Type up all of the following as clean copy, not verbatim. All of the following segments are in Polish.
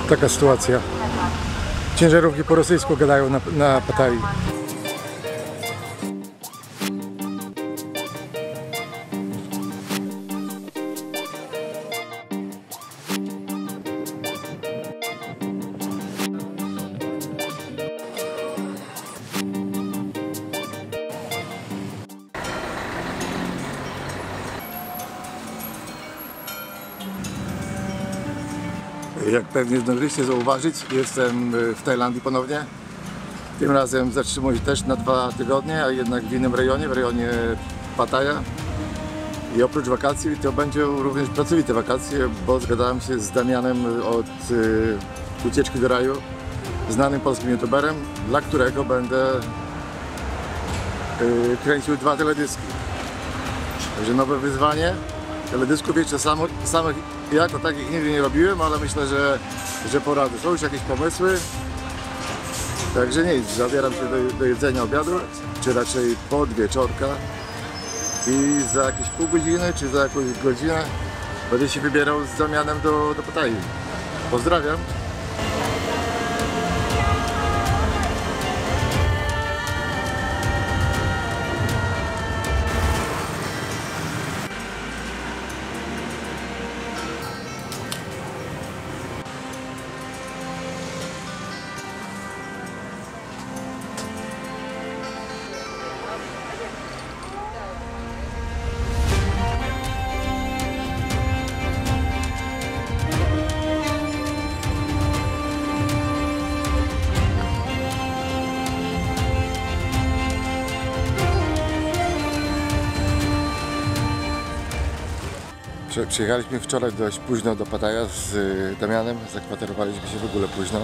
Taka sytuacja. Ciężarówki po rosyjsku gadają na Pattayie. Jak pewnie zdążyliście zauważyć, jestem w Tajlandii ponownie. Tym razem zatrzymuję się też na 2 tygodnie, a jednak w innym rejonie, w rejonie Pattaya. I oprócz wakacji to będą również pracowite wakacje, bo zgadałem się z Damianem od Ucieczki do Raju, znanym polskim youtuberem, dla którego będę kręcił 2 teledyski. Także nowe wyzwanie. Teledysków jeszcze samych jako takich nigdy nie robiłem, ale myślę, że poradzę. Są już jakieś pomysły. Także nic, zabieram się do jedzenia obiadu, czy raczej podwieczorka. I za jakieś pół godziny, czy za jakąś godzinę będę się wybierał z Damianem do Pattayie. Pozdrawiam. Przyjechaliśmy wczoraj dość późno do Pattaya z Damianem, zakwaterowaliśmy się w ogóle późno,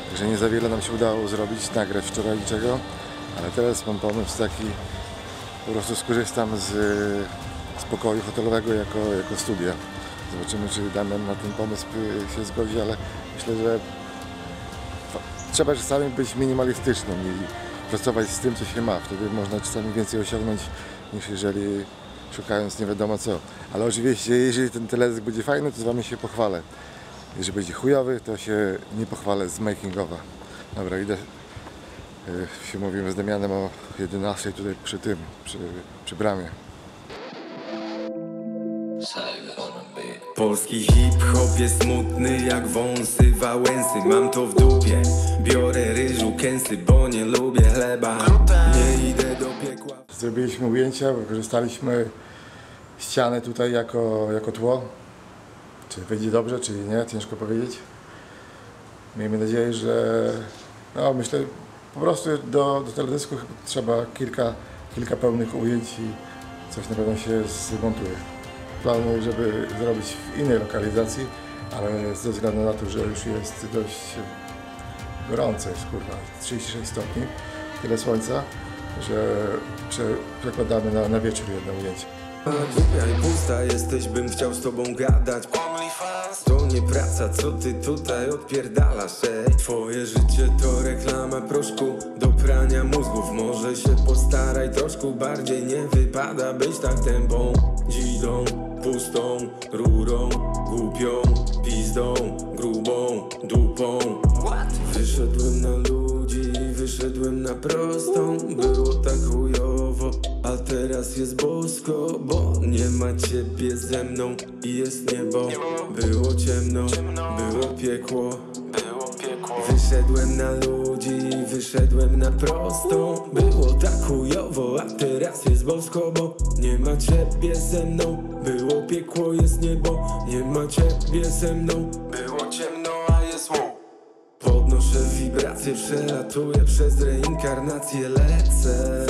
także nie za wiele nam się udało zrobić, nagrać wczoraj niczego, ale teraz mam pomysł taki, po prostu skorzystam z pokoju hotelowego jako studia. Zobaczymy, czy Damian na ten pomysł się zgodzi, ale myślę, że trzeba czasami być minimalistycznym i pracować z tym, co się ma, wtedy można czasami więcej osiągnąć, niż jeżeli szukając nie wiadomo co. Ale oczywiście, jeżeli ten teledysk będzie fajny, to z wami się pochwalę. Jeżeli będzie chujowy, to się nie pochwalę z making-ofa. Dobra, idę. Się mówimy z Damianem o 11 tutaj przy bramie. Polski hip-hop jest smutny jak wąsy Wałęsy. Mam to w dupie, biorę ryżu kęsy, bo nie lubię chleba. Nie idę do piekła. Zrobiliśmy ujęcia, wykorzystaliśmy ścianę tutaj jako tło. Czy wyjdzie dobrze, czy nie, ciężko powiedzieć. Miejmy nadzieję, że no myślę, po prostu do teledysku trzeba kilka pełnych ujęć i coś na pewno się zmontuje. Planuję, żeby zrobić w innej lokalizacji, ale ze względu na to, że już jest dość gorąco, jest kurwa 36 stopni, tyle słońca, że przekładamy na wieczór jedno ujęcie. Głupia i pusta jesteś, bym chciał z tobą gadać. To nie praca, co ty tutaj odpierdalasz, ej. Twoje życie to reklama proszku do prania mózgów. Może się postaraj troszkę bardziej, nie wypada być tak tępą dzidą, pustą rurą, głupią pizdą, grubą dupą. Wyszedłem na ludzi, wyszedłem na prostą. Było tak chujowo, a teraz jest bosko, bo nie ma ciebie ze mną i jest niebo. Było ciemno, było piekło. Wyszedłem na ludzi, wyszedłem na prostą. Było tak chujowo, a teraz jest bosko, bo nie ma ciebie ze mną. Było piekło, jest niebo. Nie ma ciebie ze mną. Było ciemno, a jest wow. Podnoszę wibracje, przelatuję przez reinkarnację, lecę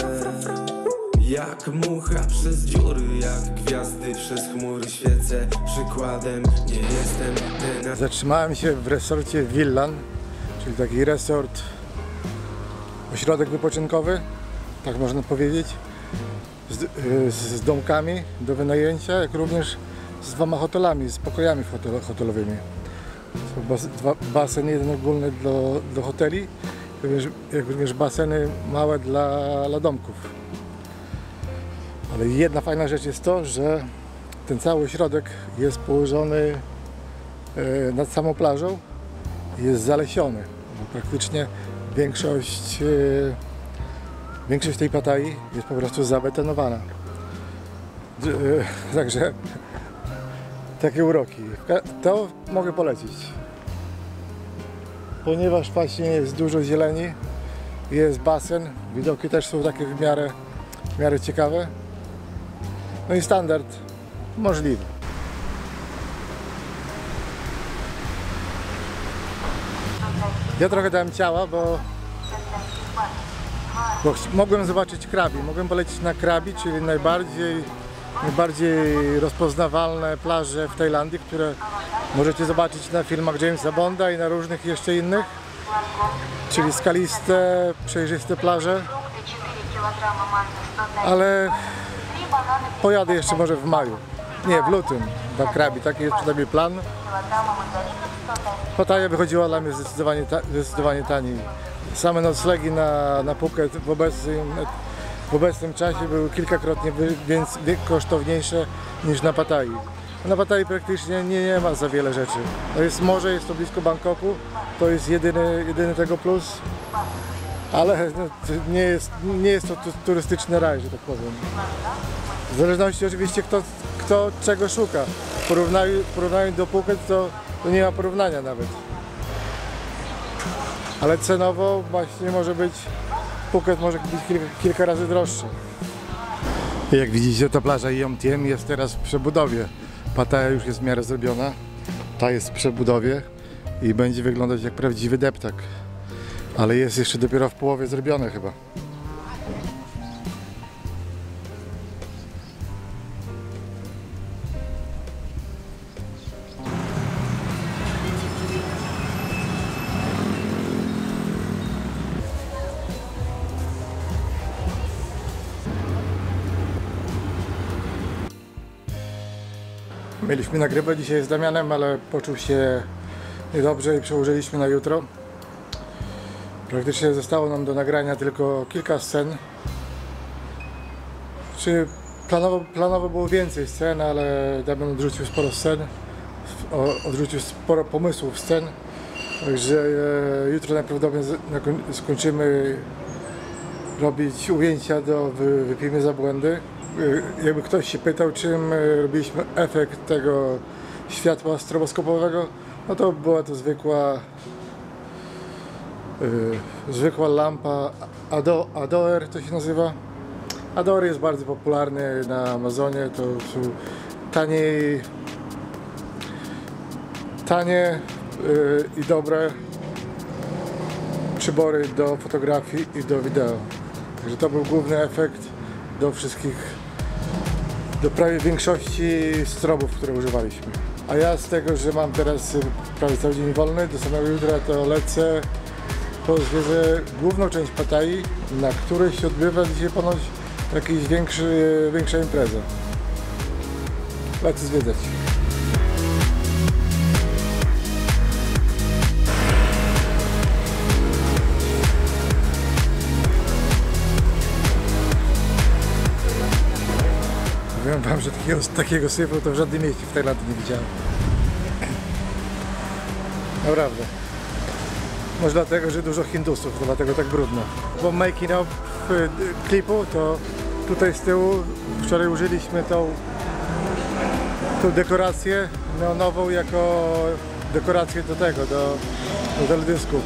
jak mucha przez dziury, jak gwiazdy przez chmury świecę. Przykładem nie jestem. Zatrzymałem się w resorcie Villan, czyli taki resort, ośrodek wypoczynkowy, tak można powiedzieć, z domkami do wynajęcia, jak również z 2 hotelami, z pokojami hotelowymi. Są 2 baseny, jeden ogólny do hoteli, jak również baseny małe dla domków. Ale jedna fajna rzecz jest to, że ten cały środek jest położony nad samą plażą i jest zalesiony. Praktycznie większość tej Pattayyi jest po prostu zabetonowana. Także takie uroki. To mogę polecić. Ponieważ właśnie jest dużo zieleni, jest basen, widoki też są takie w miarę ciekawe. No i standard możliwy. Ja trochę dałem ciała, bo mogłem zobaczyć krabi. Mogłem polecieć na krabi, czyli najbardziej rozpoznawalne plaże w Tajlandii, które możecie zobaczyć na filmach Jamesa Bonda i na różnych jeszcze innych. Czyli skaliste, przejrzyste plaże. Ale pojadę jeszcze może w maju. Nie, w lutym na krabi. Taki jest przynajmniej plan. Pattayya wychodziła dla mnie zdecydowanie taniej. Same noclegi na Phuket w obecnym czasie były kilkakrotnie kosztowniejsze niż na Pattayyi. Na Pattayyi praktycznie nie ma za wiele rzeczy. To jest morze, jest to blisko Bangkoku, to jest jedyny tego plus, ale nie jest to turystyczny raj, że tak powiem. W zależności oczywiście kto czego szuka. W porównaniu do Phuket to nie ma porównania nawet. Ale cenowo właśnie Phuket może być kilka razy droższy. Jak widzicie, ta plaża Yom Tiem jest teraz w przebudowie. Pattayya już jest w miarę zrobiona. Ta jest w przebudowie i będzie wyglądać jak prawdziwy deptak. Ale jest jeszcze dopiero w połowie zrobione chyba. Mieliśmy nagrywę dzisiaj z Damianem, ale poczuł się niedobrze i przełożyliśmy na jutro. Praktycznie zostało nam do nagrania tylko kilka scen. Planowo było więcej scen, ale Damian odrzucił sporo scen, odrzucił sporo pomysłów scen. Także jutro najprawdopodobniej skończymy robić ujęcia do Wypijmy za błędy. Jakby ktoś się pytał, czym robiliśmy efekt tego światła stroboskopowego, no to była to zwykła lampa Adoer to się nazywa. Adoer jest bardzo popularny na Amazonie, to są tanie i dobre przybory do fotografii i do wideo. Także to był główny efekt do prawie większości strobów, które używaliśmy. A ja z tego, że mam teraz prawie cały dzień wolny, do samego jutra to lecę, zwiedzę główną część Pattayyi, na której się odbywa dzisiaj ponoć jakaś większa impreza. Lecę zwiedzać. Powiem wam, że takiego syfu to w żadnym miejscu w Tajlandii nie widziałem. Naprawdę. Może dlatego, że dużo Hindusów, to dlatego tak brudno. Po making of klipu, to tutaj z tyłu wczoraj użyliśmy tą dekorację neonową jako dekorację do teledysku.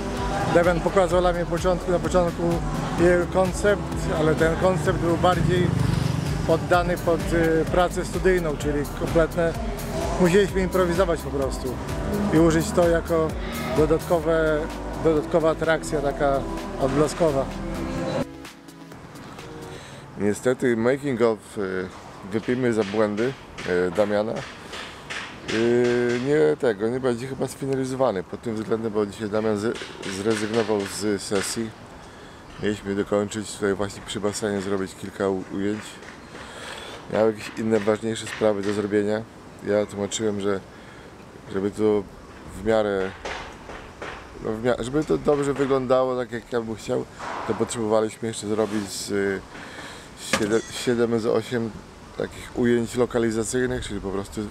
Damian pokazał dla mnie na początku jego koncept, ale ten koncept był bardziej poddany pod pracę studyjną, czyli kompletne. Musieliśmy improwizować po prostu i użyć to jako dodatkowa atrakcja, taka odblaskowa. Niestety making of Wypijmy za błędy Damiana nie będzie chyba sfinalizowany pod tym względem, bo dzisiaj Damian zrezygnował z sesji. Mieliśmy dokończyć tutaj właśnie przy basenie, zrobić kilka ujęć. Miał jakieś inne ważniejsze sprawy do zrobienia. Ja tłumaczyłem, że żeby to żeby to dobrze wyglądało, tak jak ja bym chciał, to potrzebowaliśmy jeszcze zrobić z 7 z 8 takich ujęć lokalizacyjnych, czyli po prostu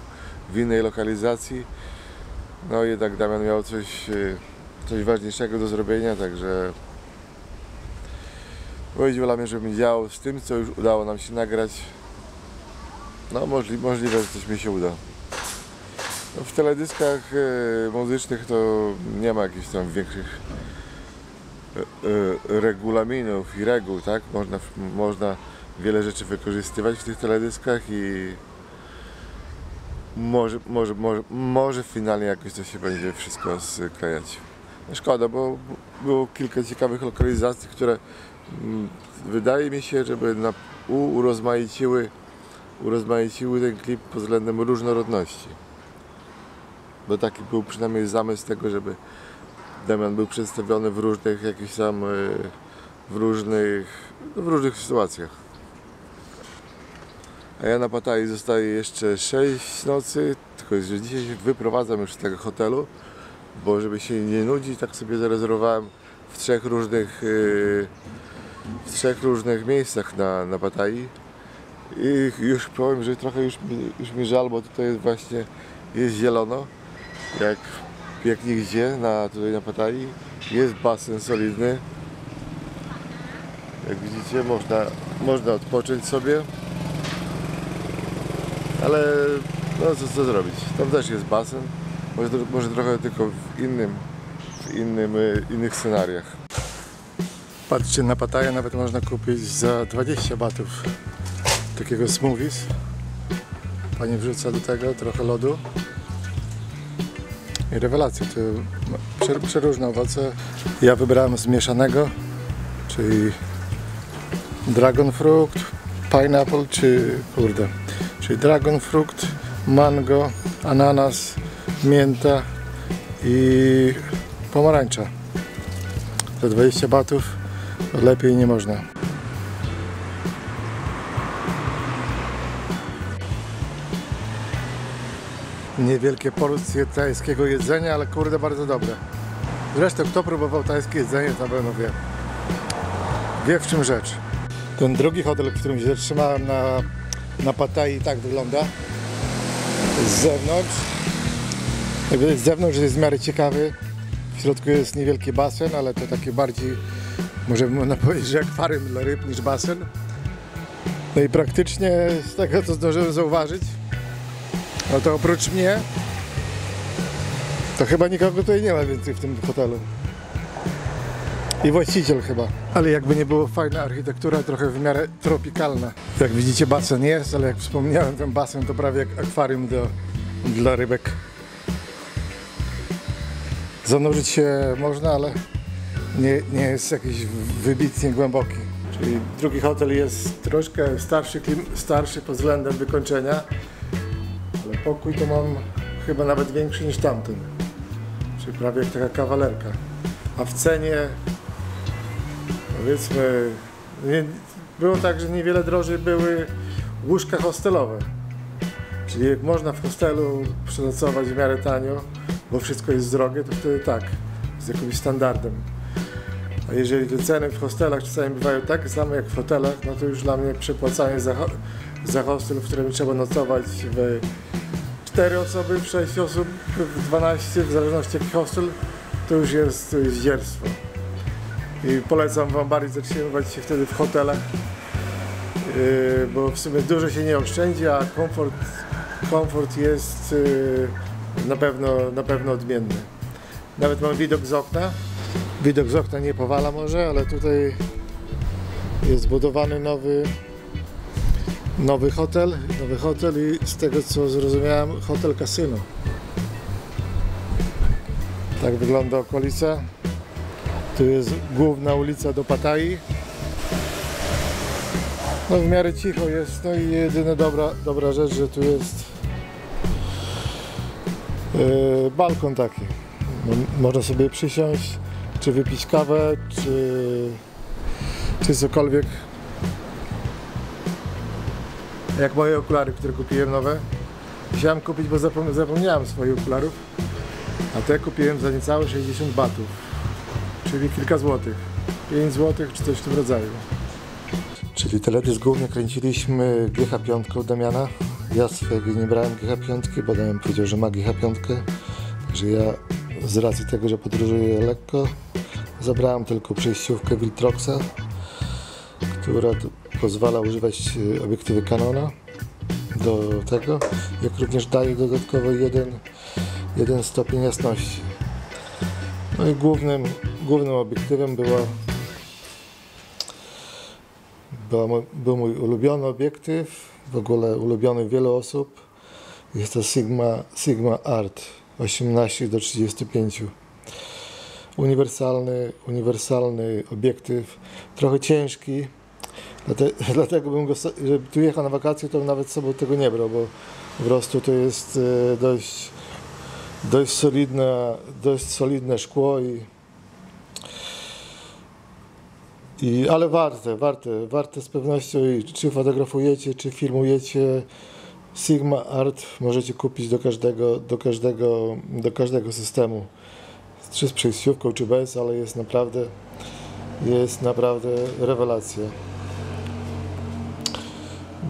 w innej lokalizacji. No jednak Damian miał coś ważniejszego do zrobienia, także powiedział dla mnie, żebym działał z tym, co już udało nam się nagrać. No możliwe, że coś mi się uda. No, w teledyskach muzycznych to nie ma jakichś tam większych regulaminów i reguł, tak? Można wiele rzeczy wykorzystywać w tych teledyskach i może finalnie jakoś to się będzie wszystko sklejać. No szkoda, bo było kilka ciekawych lokalizacji, które wydaje mi się, żeby urozmaiciły ten klip pod względem różnorodności. Bo taki był przynajmniej zamysł tego, żeby Damian był przedstawiony w różnych jakichś tam w różnych sytuacjach. A ja na Pattayyi zostaję jeszcze 6 nocy, tylko że dzisiaj się wyprowadzam już z tego hotelu, bo żeby się nie nudzić, tak sobie zarezerwowałem w trzech różnych miejscach na Pattayyi. I już powiem, że trochę już mi żal, bo tutaj jest zielono, jak nigdzie tutaj na Pattayyi. Jest basen solidny. Jak widzicie, można odpocząć sobie. Ale no co zrobić? Tam też jest basen. Może trochę tylko w innych scenariach. Patrzcie, na Pattayyi nawet można kupić za 20 batów takiego smoothies. Pani wrzuca do tego trochę lodu. I rewelacja, to przeróżne owoce. Ja wybrałem zmieszanego, czyli dragon fruit, pineapple, czyli dragon fruit, mango, ananas, mięta i pomarańcza. Za 20 batów lepiej nie można. Niewielkie porcje tajskiego jedzenia, ale kurde bardzo dobre. Zresztą kto próbował tajskie jedzenie, to na pewno wie w czym rzecz. Ten drugi hotel, w którym się zatrzymałem na Pattayyi, tak wygląda z zewnątrz. Jak widać z zewnątrz jest w miarę ciekawy. W środku jest niewielki basen, ale to takie bardziej, może można powiedzieć, że akwarium dla ryb niż basen. No i praktycznie z tego co zdążyłem zauważyć, no to oprócz mnie, to chyba nikogo tutaj nie ma więcej w tym hotelu. I właściciel chyba. Ale jakby nie było, fajna architektura, trochę w miarę tropikalna. Jak widzicie, basen jest, ale jak wspomniałem, ten basen to prawie jak akwarium dla rybek. Zanurzyć się można, ale nie jest jakiś wybitnie głęboki. Czyli drugi hotel jest troszkę starszy pod względem wykończenia. Ale pokój to mam chyba nawet większy niż tamten. Czyli prawie jak taka kawalerka. A w cenie, powiedzmy, było tak, że niewiele drożej były łóżka hostelowe. Czyli jak można w hostelu przenocować w miarę tanio, bo wszystko jest drogie, to wtedy tak, z jakimś standardem. A jeżeli te ceny w hostelach czasami bywają takie same jak w hotelach, no to już dla mnie przepłacanie za hostel, w którym trzeba nocować w 4 osoby, w 6 osób, w 12, w zależności jaki hostel, to już jest zdzierstwo. I polecam wam bardziej zatrzymywać się wtedy w hotelach, bo w sumie dużo się nie oszczędzi, a komfort jest na pewno odmienny. Nawet mam widok z okna. Widok z okna nie powala może, ale tutaj jest zbudowany nowy hotel i z tego co zrozumiałem, hotel kasyno. Tak wygląda okolica. Tu jest główna ulica do Pattayyi. No w miarę cicho jest, no i jedyna dobra rzecz, że tu jest balkon taki. Można sobie przysiąść, czy wypić kawę, czy cokolwiek. Jak moje okulary, które kupiłem nowe. Chciałem kupić, bo zapomniałem swoich okularów. A te kupiłem za niecałe 60 batów. Czyli kilka złotych. 5 złotych czy coś w tym rodzaju. Czyli teledysk głównie kręciliśmy GH5 Damiana. Ja swojego nie brałem GH5, bo Damian powiedział, że ma GH5. Także ja z racji tego, że podróżuję lekko, zabrałem tylko przejściówkę Viltroxa, która pozwala używać obiektywy Canona do tego, jak również daje dodatkowo jeden stopień jasności. No i głównym obiektywem był mój ulubiony obiektyw, w ogóle ulubiony wielu osób. Jest to Sigma Art 18-35. Uniwersalny obiektyw, trochę ciężki. Dlatego bym go, żeby tu jechał na wakacje, to bym nawet z sobą tego nie brał, bo po prostu to jest dość solidne szkło ale warte z pewnością, i czy fotografujecie, czy filmujecie, Sigma Art możecie kupić do każdego systemu, czy z przejściówką, czy bez, ale jest naprawdę rewelacja.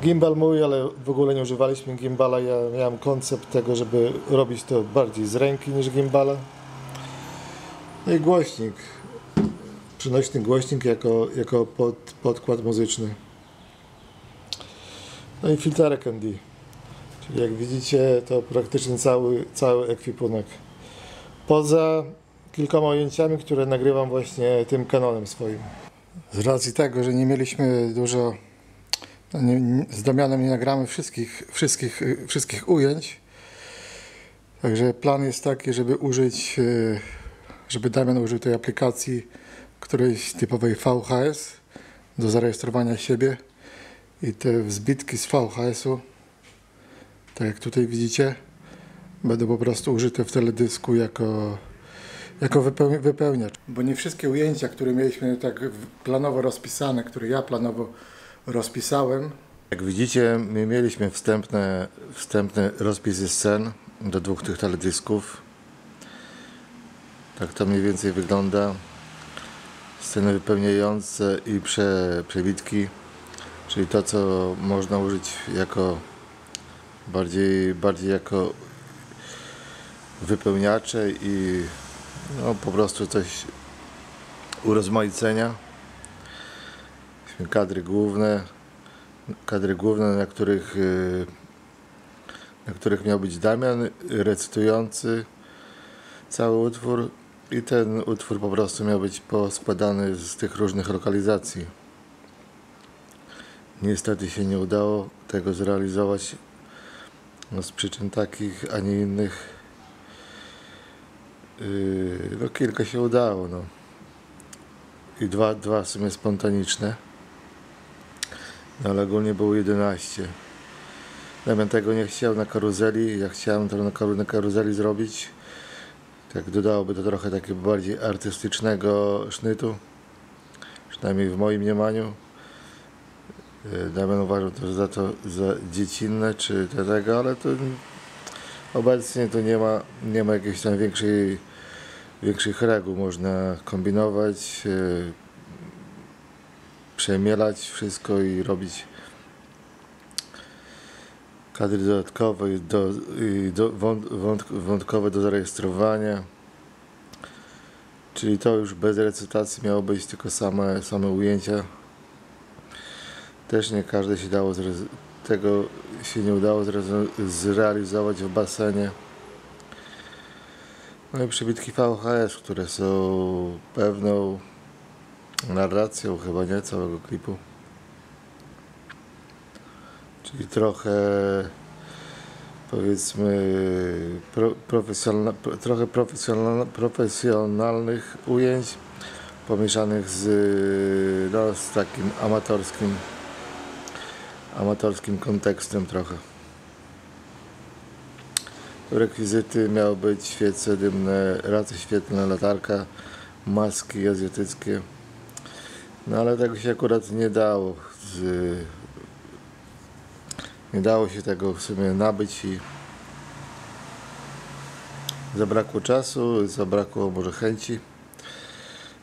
Gimbal mój, ale w ogóle nie używaliśmy gimbala. Ja miałem koncept tego, żeby robić to bardziej z ręki niż gimbala. No i głośnik. Przenośny głośnik jako podkład muzyczny. No i filterek ND. Czyli jak widzicie, to praktycznie cały ekwipunek. Poza kilkoma ujęciami, które nagrywam właśnie tym Canonem swoim. Z racji tego, że nie mieliśmy dużo, z Damianem nie nagramy wszystkich ujęć. Także plan jest taki, żeby Damian użył tej aplikacji którejś typowej VHS do zarejestrowania siebie, i te wzbitki z VHS-u, tak jak tutaj widzicie, będą po prostu użyte w teledysku jako wypełniacz. Bo nie wszystkie ujęcia, które mieliśmy tak planowo rozpisane, które ja planowo rozpisałem. Jak widzicie, my mieliśmy wstępne rozpisy scen do 2 tych teledysków. Tak to mniej więcej wygląda. Sceny wypełniające i przebitki, czyli to, co można użyć jako bardziej jako wypełniacze i no, po prostu coś urozmaicenia. Kadry główne, na których miał być Damian recytujący cały utwór, i ten utwór po prostu miał być poskładany z tych różnych lokalizacji. Niestety się nie udało tego zrealizować, no, z przyczyn takich, a nie innych. No, kilka się udało, no. I dwa w sumie spontaniczne, no, ale ogólnie było 11. Damian tego nie chciał na karuzeli, ja chciałem to na karuzeli zrobić. Tak dodałoby to trochę takiego bardziej artystycznego sznytu, przynajmniej w moim mniemaniu. Damian uważał to za dziecinne czy tego, ale to obecnie to nie ma jakiejś tam większych reguł. Można kombinować, przemielać wszystko i robić kadry dodatkowe wątkowe do zarejestrowania. Czyli to już bez recytacji miało być tylko same ujęcia. Też nie każde tego się nie udało zrealizować w basenie. No i przebitki VHS, które są pewną narracją chyba, nie? Całego klipu. Czyli trochę, powiedzmy, profesjonalnych ujęć pomieszanych z takim amatorskim kontekstem trochę. Rekwizyty miały być świece dymne, racy świetlne, latarka, maski azjatyckie. No ale tego się akurat nie dało. Nie dało się tego w sumie nabyć i zabrakło czasu, zabrakło może chęci.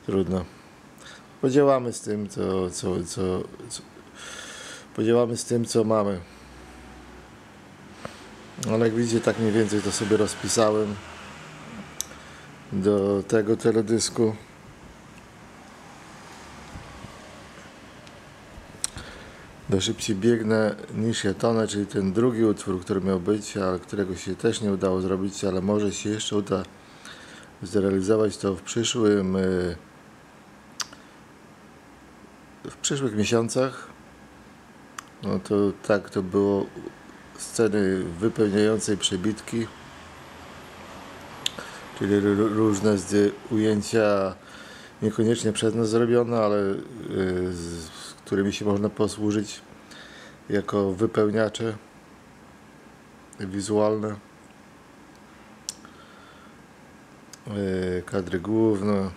Trudno. Podziałamy z tym, podziałamy z tym, co mamy. Ale jak widzicie, tak mniej więcej to sobie rozpisałem do tego teledysku. Do Szybciej biegnę niż ja tonę, czyli ten drugi utwór, który miał być, ale którego się też nie udało zrobić, ale może się jeszcze uda zrealizować to w przyszłych miesiącach. No to tak to było, sceny wypełniającej przebitki, czyli różne ujęcia niekoniecznie przez nas zrobione, ale z którymi się można posłużyć jako wypełniacze wizualne. Kadry główne.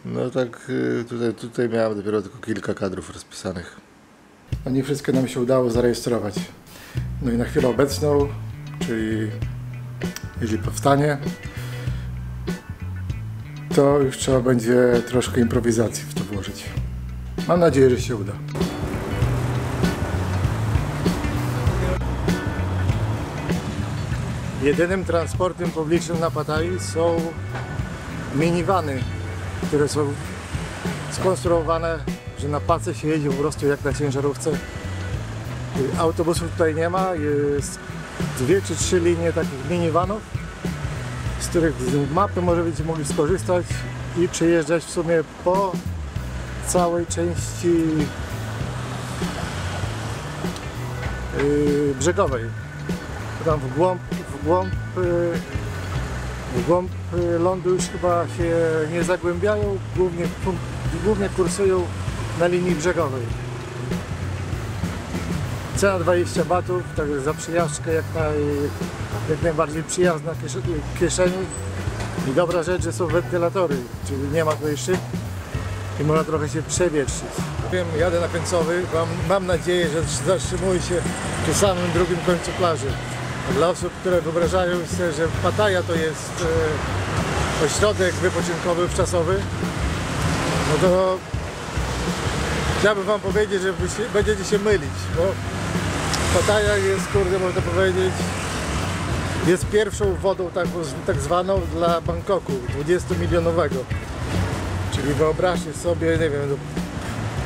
No tak, tutaj miałem dopiero tylko kilka kadrów rozpisanych. No nie wszystkie nam się udało zarejestrować. No i na chwilę obecną, czyli jeżeli powstanie, to już trzeba będzie troszkę improwizacji w to włożyć. Mam nadzieję, że się uda. Jedynym transportem publicznym na Pattayie są minivany, które są skonstruowane, że na pace się jedzie po prostu jak na ciężarówce. Autobusów tutaj nie ma, jest 2 czy 3 linie takich minivanów, z których z mapy może będziecie mogli skorzystać i przejeżdżać w sumie po całej części brzegowej. Tam w głąb lądu już chyba się nie zagłębiają, głównie kursują na linii brzegowej. Cena 20 batów, także za przyjażdżkę jak najbardziej przyjazna kieszeni. I dobra rzecz, że są wentylatory, czyli nie ma tutaj szyb i można trochę się przewietrzyć. Wiem, jadę na końcowy, mam nadzieję, że zatrzymuję się przy samym drugim końcu plaży. Dla osób, które wyobrażają sobie, że Pattaya to jest ośrodek wypoczynkowy, wczasowy, no to chciałbym wam powiedzieć, że będziecie się mylić, bo Pattaya jest, kurde, można powiedzieć, jest pierwszą wodą tak zwaną dla Bangkoku 20-milionowego. Czyli wyobraźcie sobie, nie wiem,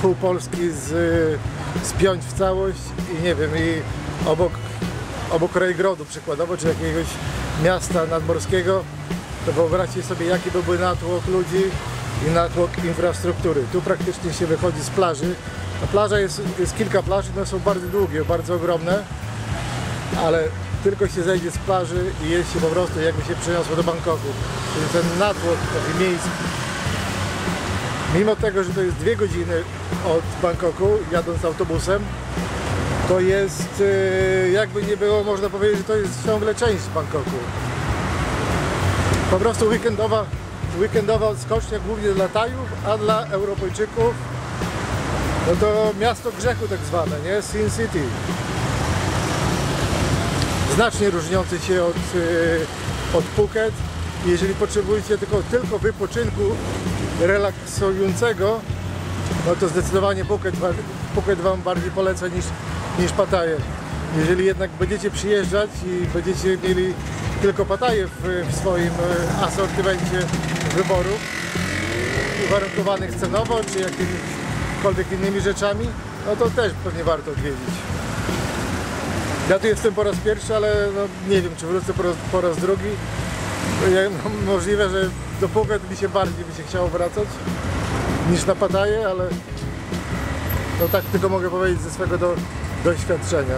pół Polski spiąć w całość i nie wiem, i obok Rajgrodu przykładowo, czy jakiegoś miasta nadmorskiego, to wyobraźcie sobie, jaki byłby natłok ludzi i natłok infrastruktury. Tu praktycznie się wychodzi z plaży. Plaża jest kilka plaży, one są bardzo długie, bardzo ogromne, ale tylko się zejdzie z plaży i jest się po prostu jakby się przeniosło do Bangkoku. Czyli ten natłok taki miejski. Mimo tego, że to jest 2 godziny od Bangkoku, jadąc autobusem, to jest, jakby nie było, można powiedzieć, że to jest ciągle część Bangkoku. Po prostu weekendowa skocznia głównie dla Tajów, a dla Europejczyków no to miasto grzechu tak zwane, nie? Sin City. Znacznie różniący się od Phuket. Jeżeli potrzebujecie tylko wypoczynku relaksującego, no to zdecydowanie Phuket wam bardziej polecę niż Pattaya. Jeżeli jednak będziecie przyjeżdżać i będziecie mieli tylko Pattayę w swoim asortymencie wyborów, uwarunkowanych cenowo czy jakimikolwiek innymi rzeczami, no to też pewnie warto odwiedzić. Ja tu jestem po raz pierwszy, ale no, nie wiem, czy wrócę po raz drugi. No, możliwe, że do Phuket bardziej by się chciało wracać niż na Pattaję, ale no tak tylko mogę powiedzieć ze swego doświadczenia.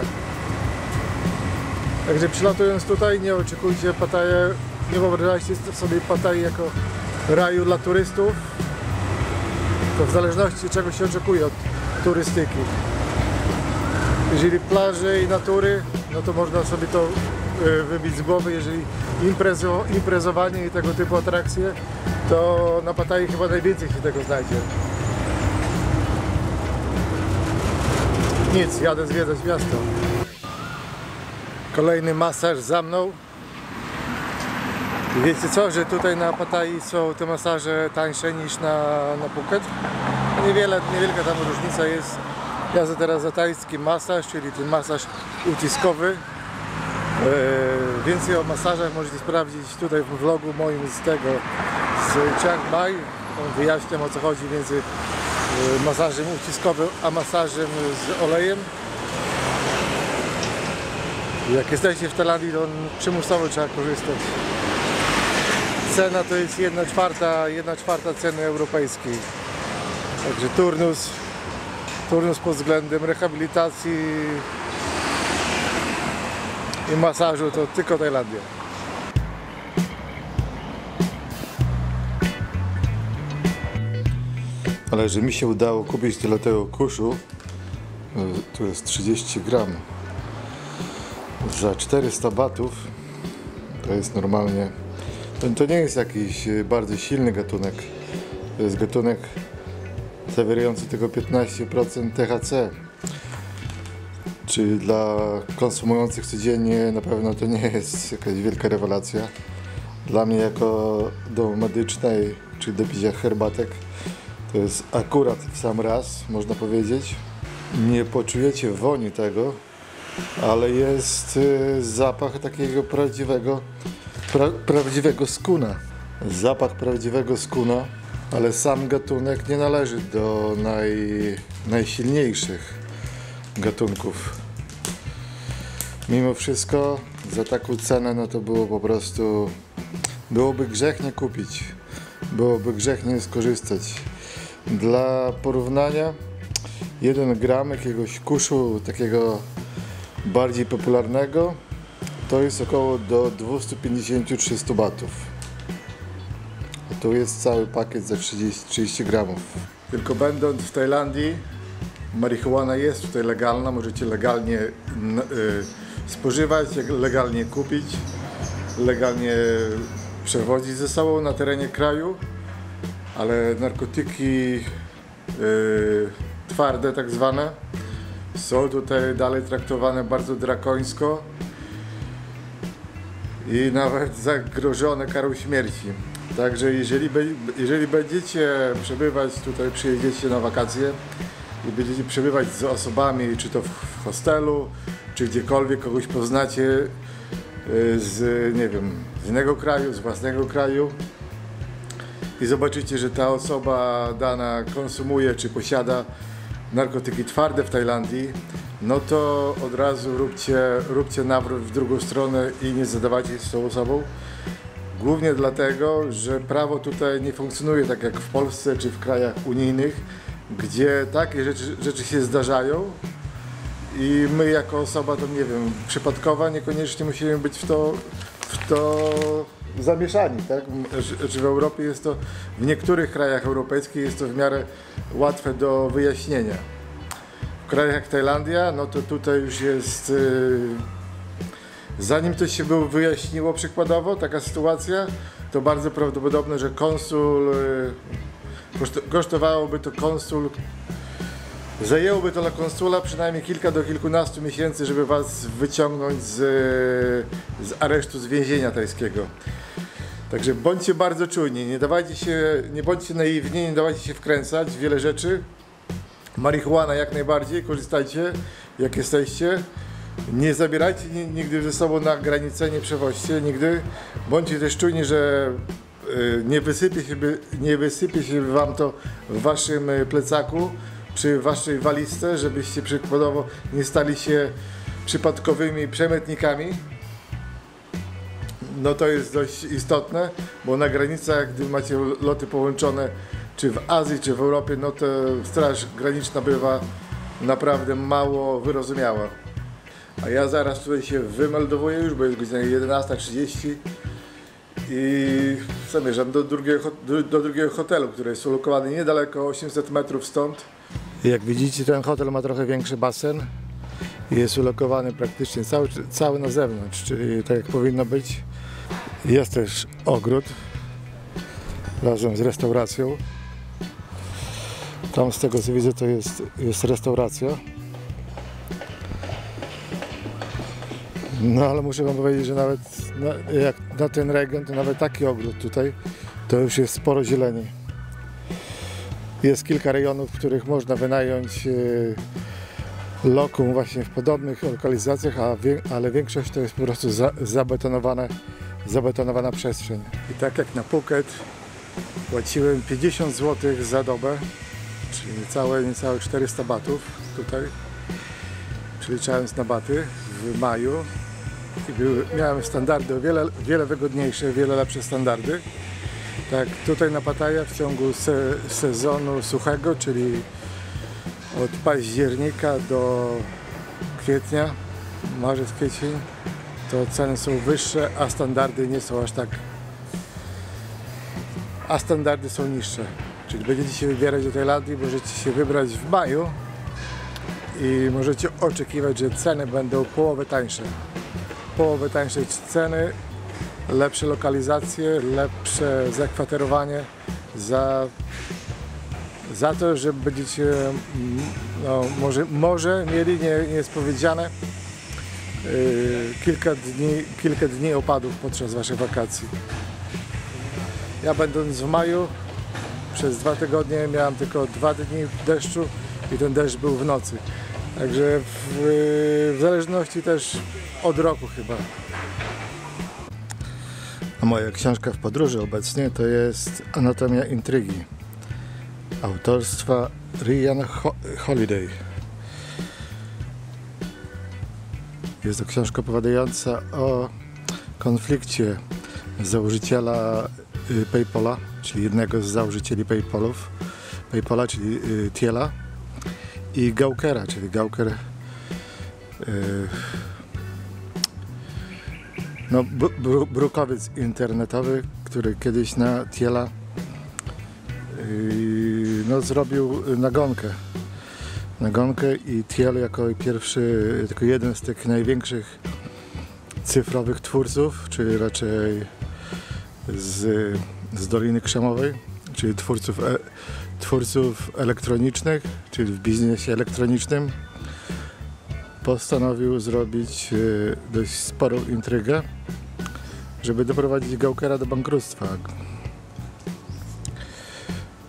Także przylatując tutaj, nie oczekujcie Pattaję, nie wyobrażajcie sobie Pattaję jako raju dla turystów. To w zależności czego się oczekuje od turystyki. Jeżeli plaże i natury, no to można sobie to wybić z głowy. Jeżeli imprezowanie i tego typu atrakcje, to na Pattayie chyba najwięcej się tego znajdzie. Nic, jadę zwiedzać miasto. Kolejny masaż za mną. I wiecie co, że tutaj na Pattayie są te masaże tańsze niż na Phuket? Niewielka tam różnica jest. Ja teraz za tajski masaż, czyli ten masaż uciskowy. Więcej o masażach możecie sprawdzić tutaj w vlogu moim z Chiang Mai. Wyjaśniam, o co chodzi między masażem uciskowym a masażem z olejem. Jak jesteście w Tajlandii, to przymusowo trzeba korzystać. Cena to jest 1/4 ceny europejskiej. Także turnus pod względem rehabilitacji i masażu to tylko Tajlandia. Ale że mi się udało kupić tyle tego kuszu, tu jest 30 gram, za 400 batów, to jest normalnie, to nie jest jakiś bardzo silny gatunek, to jest gatunek zawierający tylko 15% THC, czyli dla konsumujących codziennie na pewno to nie jest jakaś wielka rewelacja. Dla mnie jako do medycznej, czy do picia herbatek, to jest akurat w sam raz, można powiedzieć. Nie poczujecie woni tego, ale jest zapach takiego prawdziwego skuna. Zapach prawdziwego skuna, ale sam gatunek nie należy do najsilniejszych gatunków. Mimo wszystko za taką cenę no to było po prostu, byłoby grzech nie kupić, byłoby grzech nie skorzystać. Dla porównania 1 gram jakiegoś kuszu takiego bardziej popularnego to jest około do 250-300 batów. A tu jest cały pakiet za 30 gramów. Tylko będąc w Tajlandii, marihuana jest tutaj legalna, możecie legalnie spożywać, legalnie kupić, legalnie przewozić ze sobą na terenie kraju, ale narkotyki twarde tak zwane są tutaj dalej traktowane bardzo drakońsko i nawet zagrożone karą śmierci. Także jeżeli będziecie przebywać tutaj, przyjedziecie na wakacje i będziecie przebywać z osobami, czy to w hostelu, czy gdziekolwiek kogoś poznacie nie wiem, z innego kraju, z własnego kraju i zobaczycie, że ta osoba dana konsumuje, czy posiada narkotyki twarde w Tajlandii, no to od razu róbcie nawrót w drugą stronę i nie zadawajcie się z tą osobą. Głównie dlatego, że prawo tutaj nie funkcjonuje tak jak w Polsce czy w krajach unijnych, gdzie takie rzeczy się zdarzają i my jako osoba, to nie wiem, przypadkowa, niekoniecznie musimy być w to zamieszani, tak? Czy w Europie jest to, w niektórych krajach europejskich jest to w miarę łatwe do wyjaśnienia. W krajach jak Tajlandia, no to tutaj już jest, zanim to się by wyjaśniło przykładowo, taka sytuacja, to bardzo prawdopodobne, że konsul, kosztowałoby to zajęłoby to dla konsula przynajmniej kilka do kilkunastu miesięcy, żeby was wyciągnąć z aresztu, z więzienia tajskiego. Także bądźcie bardzo czujni, nie bądźcie naiwni, nie dawajcie się wkręcać w wiele rzeczy. Marihuana jak najbardziej, korzystajcie jak jesteście. Nie zabierajcie nigdy ze sobą na granicę, nie przewoźcie nigdy. Bądźcie też czujni, że nie wysypie się wam to w waszym plecaku czy w waszej walizce, żebyście przykładowo nie stali się przypadkowymi przemytnikami. No to jest dość istotne, bo na granicach, gdy macie loty połączone czy w Azji, czy w Europie, no to Straż Graniczna bywa naprawdę mało wyrozumiała. A ja zaraz tutaj się wymeldowuję już, bo jest godzina 11:30 i zamierzam do drugiego hotelu, który jest ulokowany niedaleko, 800 metrów stąd. Jak widzicie, ten hotel ma trochę większy basen i jest ulokowany praktycznie cały na zewnątrz, czyli tak jak powinno być. Jest też ogród razem z restauracją. Tam z tego co widzę to jest restauracja. No ale muszę wam powiedzieć, że nawet jak na ten region, to nawet taki ogród tutaj, to już jest sporo zieleni. Jest kilka rejonów, w których można wynająć lokum właśnie w podobnych lokalizacjach, ale większość to jest po prostu zabetonowana przestrzeń. I tak jak na Phuket płaciłem 50 zł za dobę, czyli niecałe 400 batów tutaj, przeliczając na baty w maju. I miałem standardy o wiele wygodniejsze, wiele lepsze standardy. Tak, tutaj na Pattaja w ciągu sezonu suchego, czyli od października do kwietnia, marzec, kwiecień, to ceny są wyższe, a standardy nie są aż tak, a standardy są niższe. Czyli będziecie się wybierać do Tajlandii, możecie się wybrać w maju i możecie oczekiwać, że ceny będą połowę tańsze ceny, lepsze lokalizacje, lepsze zakwaterowanie za to, że będziecie może mieli, nie jest powiedziane, kilka dni opadów podczas waszych wakacji. Ja będąc w maju przez 2 tygodnie miałem tylko 2 dni deszczu i ten deszcz był w nocy. Także w zależności też od roku chyba. A moja książka w podróży obecnie to jest Anatomia intrygi autorstwa Ryan Holiday. Jest to książka opowiadająca o konflikcie założyciela PayPala, czyli jednego z założycieli PayPala, czyli Thiela, i Gawkera, czyli Gawker brukowiec internetowy, który kiedyś na Thiela zrobił nagonkę i Thiel jako pierwszy, tylko jeden z tych największych cyfrowych twórców, czy raczej z Doliny Krzemowej, czyli twórców elektronicznych, czyli w biznesie elektronicznym, postanowił zrobić dość sporą intrygę, żeby doprowadzić Gawkera do bankructwa.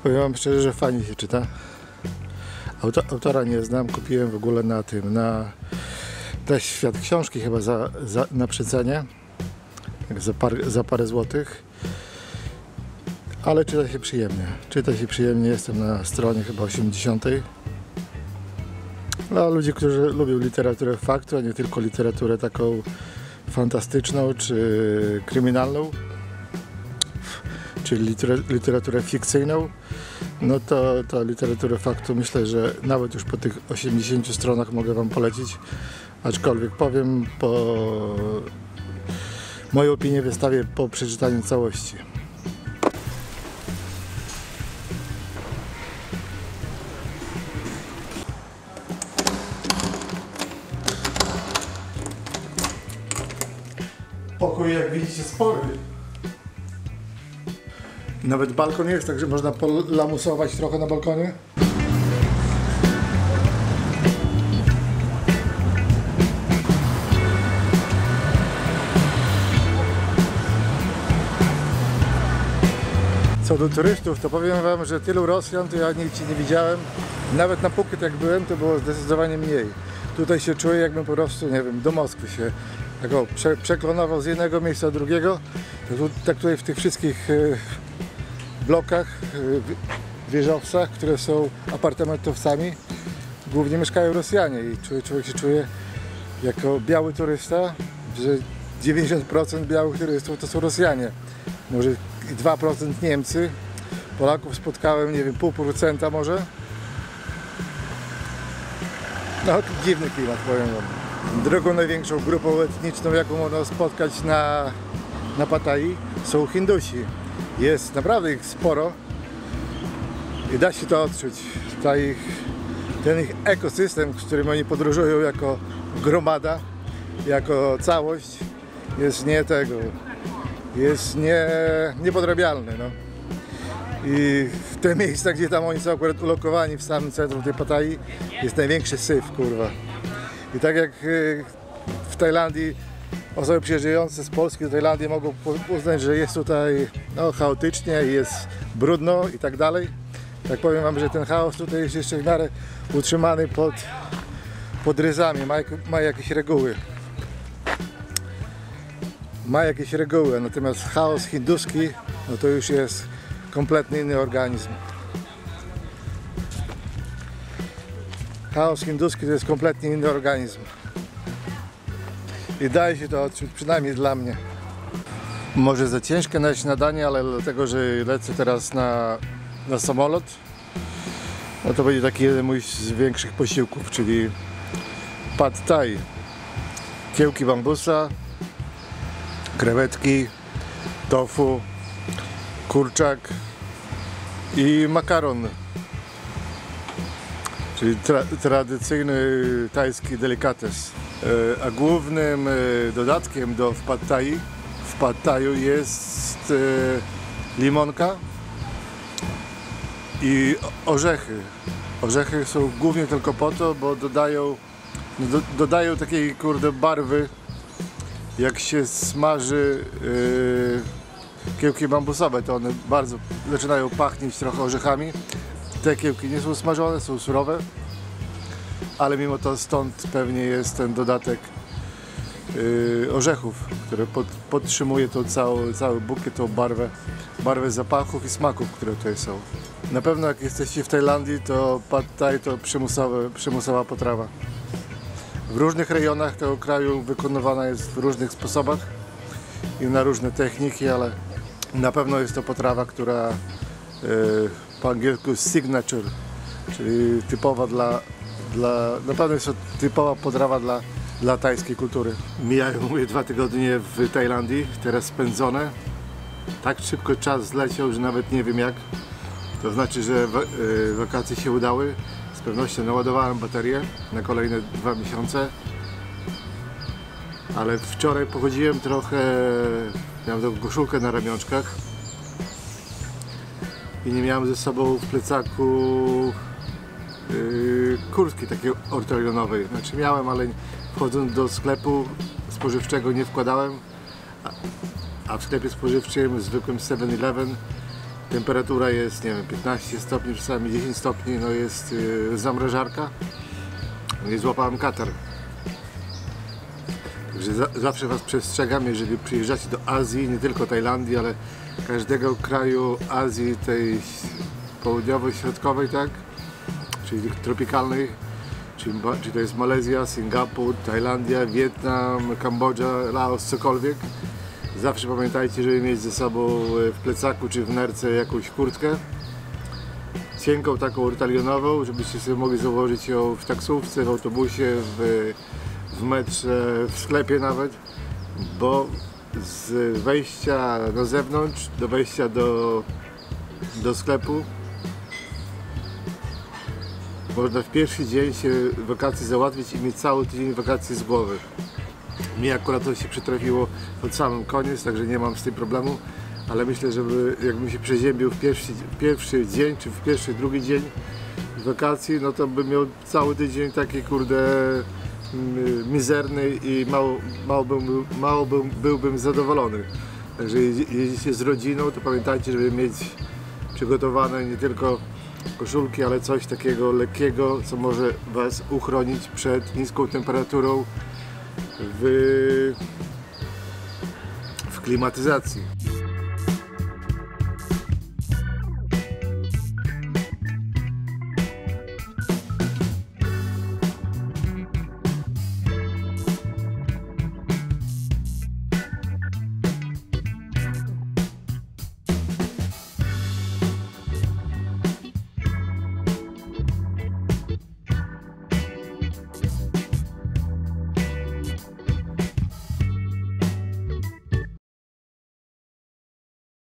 Powiem wam szczerze, że fajnie się czyta. Autora nie znam, kupiłem w ogóle na Świat Książki chyba na przecenie, za parę złotych. Ale czyta się przyjemnie, jestem na stronie chyba 80. Dla ludzi, którzy lubią literaturę faktu, a nie tylko literaturę taką fantastyczną czy kryminalną, czyli literaturę fikcyjną, no to literaturę faktu myślę, że nawet już po tych 80 stronach mogę wam polecić, aczkolwiek powiem, moją opinię wystawię po przeczytaniu całości. Pokój, jak widzicie, spory. Nawet balkon jest, także można polamusować trochę na balkonie. Co do turystów, to powiem wam, że tylu Rosjan to ja nigdzie nie widziałem. Nawet na Phuket jak byłem, to było zdecydowanie mniej. Tutaj się czuję, jakbym po prostu, nie wiem, do Moskwy się przeklonował z jednego miejsca do drugiego. Tak tutaj w tych wszystkich blokach, wieżowcach, które są apartamentowcami, głównie mieszkają Rosjanie i człowiek się czuje jako biały turysta, że 90% białych turystów to są Rosjanie. Może 2% Niemcy. Polaków spotkałem, nie wiem, 0,5% może. No, dziwny klimat, powiem wam. Drugą największą grupą etniczną, jaką można spotkać na Pattai, są Hindusi. Jest naprawdę ich sporo i da się to odczuć. Ten ich ekosystem, w którym oni podróżują jako gromada, jako całość, jest niepodrabialny. No. I w te miejsca, gdzie tam oni są akurat ulokowani w samym centrum tej Pattai, jest największy syf, kurwa. I tak jak w Tajlandii osoby przyjeżdżające z Polski do Tajlandii mogą uznać, że jest tutaj chaotycznie, jest brudno i tak dalej. Tak powiem wam, że ten chaos tutaj jest jeszcze w miarę utrzymany pod ryzami, ma jakieś reguły. Ma jakieś reguły, natomiast chaos hinduski, no to już jest kompletnie inny organizm. Chaos hinduski to jest kompletnie inny organizm. I daje się to odczuć, przynajmniej dla mnie. Może za ciężkie na śniadanie, ale dlatego, że lecę teraz na samolot, no to będzie taki jeden mój z większych posiłków, czyli pad thai, kiełki bambusa, krewetki, tofu, kurczak i makaron, czyli tradycyjny tajski delikates. A głównym dodatkiem w pad thaiu jest limonka i orzechy. Orzechy są głównie tylko po to, bo dodają takiej barwy, jak się smaży kiełki bambusowe, to one bardzo zaczynają pachnieć trochę orzechami. Te kiełki nie są smażone, są surowe, ale mimo to stąd pewnie jest ten dodatek orzechów, który podtrzymuje tą cały bukiet, tą barwę zapachów i smaków, które tutaj są. Na pewno jak jesteście w Tajlandii, to pad thai to przymusowa potrawa. W różnych rejonach tego kraju wykonywana jest w różnych sposobach i na różne techniki, ale na pewno jest to potrawa, która po angielsku signature, czyli typowa na pewno jest to typowa potrawa dla tajskiej kultury. Mijają moje 2 tygodnie w Tajlandii, teraz spędzone. Tak szybko czas zleciał, że nawet nie wiem jak. To znaczy, że wakacje się udały. Z pewnością naładowałem baterię na kolejne 2 miesiące. Ale wczoraj pochodziłem trochę, miałem taką koszulkę na ramionczkach i nie miałem ze sobą w plecaku kurtki takiej ortolionowej. Znaczy miałem, ale wchodząc do sklepu spożywczego nie wkładałem, a w sklepie spożywczym zwykłym 7-Eleven temperatura jest, nie wiem, 15 stopni, czasami 10 stopni, no jest zamrażarka i złapałem katar. Także zawsze was przestrzegam, jeżeli przyjeżdżacie do Azji, nie tylko Tajlandii, ale każdego kraju Azji tej południowo-środkowej, tak? Czyli tropikalnej, czyli to jest Malezja, Singapur, Tajlandia, Wietnam, Kambodża, Laos, cokolwiek. Zawsze pamiętajcie, żeby mieć ze sobą w plecaku czy w nerce jakąś kurtkę. Cienką taką ortalionową, żebyście sobie mogli założyć ją w taksówce, w autobusie, w metrze, w sklepie nawet. Bo z wejścia na zewnątrz do wejścia do sklepu można w pierwszy dzień się wakacji załatwić i mieć cały tydzień wakacji z głowy. Mi akurat to się przytrafiło pod samym koniec, także nie mam z tym problemu, ale myślę, że jakbym się przeziębił w pierwszy dzień, czy w pierwszy, drugi dzień wakacji, no to bym miał cały tydzień taki mizerny i mało byłbym zadowolony. Także jedziecie z rodziną, to pamiętajcie, żeby mieć przygotowane nie tylko koszulki, ale coś takiego lekkiego, co może was uchronić przed niską temperaturą w klimatyzacji.